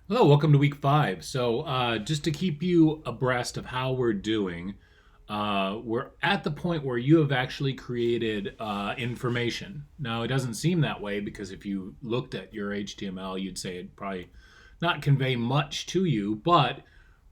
Hello, welcome to week 5. So, just to keep you abreast of how we're doing, we're at the point where you have actually created information. Now, it doesn't seem that way because if you looked at your HTML, you'd say it'd probably not convey much to you. But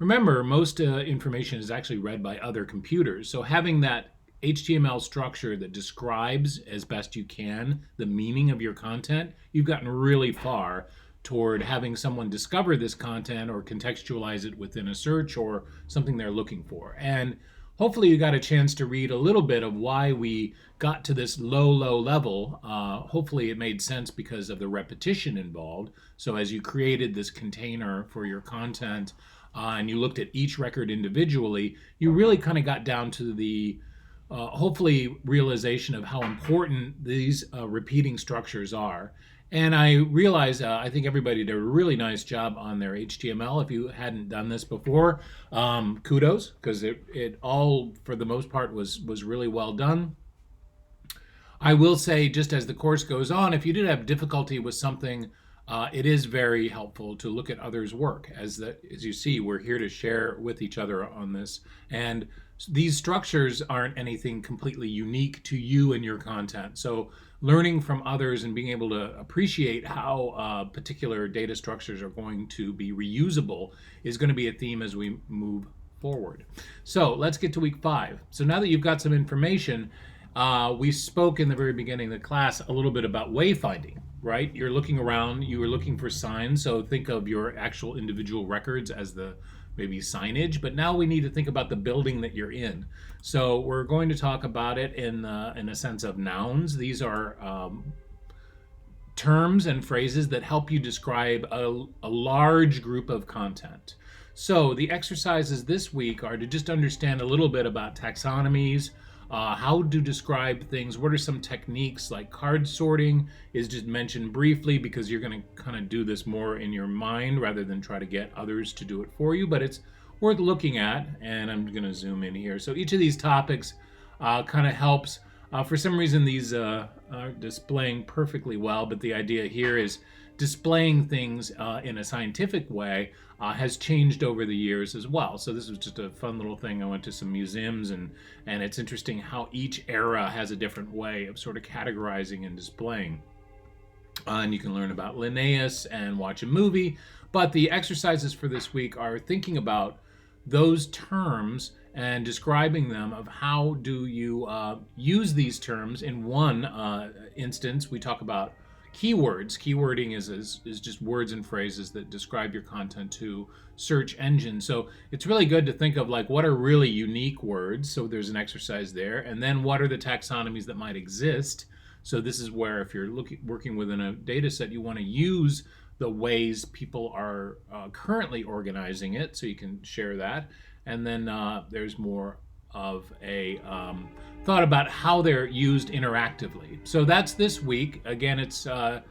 remember, most information is actually read by other computers. So, having that HTML structure that describes as best you can the meaning of your content, you've gotten really far toward having someone discover this content or contextualize it within a search or something they're looking for. And hopefully you got a chance to read a little bit of why we got to this low level. Hopefully it made sense because of the repetition involved. So as you created this container for your content and you looked at each record individually, you really kind of got down to the hopefully realization of how important these repeating structures are. And I realize I think everybody did a really nice job on their HTML. If you hadn't done this before, kudos, because it all for the most part was really well done. I will say, just as the course goes on, if you did have difficulty with something, it is very helpful to look at others' work. As you see, we're here to share with each other on this, and these structures aren't anything completely unique to you and your content. So learning from others and being able to appreciate how particular data structures are going to be reusable is going to be a theme as we move forward. So let's get to week 5. So now that you've got some information, we spoke in the very beginning of the class a little bit about wayfinding, right? You're looking around, you were looking for signs. So think of your actual individual records as the maybe signage, but now we need to think about the building that you're in. So we're going to talk about it in a sense of nouns. These are terms and phrases that help you describe a large group of content. So the exercises this week are to just understand a little bit about taxonomies, how to describe things, what are some techniques like card sorting is just mentioned briefly because you're going to kind of do this more in your mind rather than try to get others to do it for you, but it's worth looking at. And I'm going to zoom in here. So each of these topics kind of helps. For some reason, these are displaying perfectly well, but the idea here is displaying things in a scientific way has changed over the years as well. So this was just a fun little thing. I went to some museums, and it's interesting how each era has a different way of sort of categorizing and displaying. And you can learn about Linnaeus and watch a movie. But the exercises for this week are thinking about those terms and describing them of how do you use these terms. In one instance, we talk about keywords. Keywording is just words and phrases that describe your content to search engines. So it's really good to think of like what are really unique words. So there's an exercise there. And then what are the taxonomies that might exist? So this is where if you're working within a data set, you want to use the ways people are currently organizing it so you can share that. And then there's more of a thought about how they're used interactively. So that's this week. Again, it's a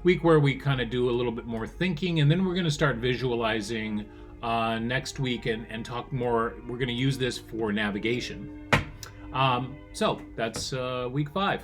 week where we kind of do a little bit more thinking, and then we're going to start visualizing next week and talk more. We're going to use this for navigation. So that's week 5.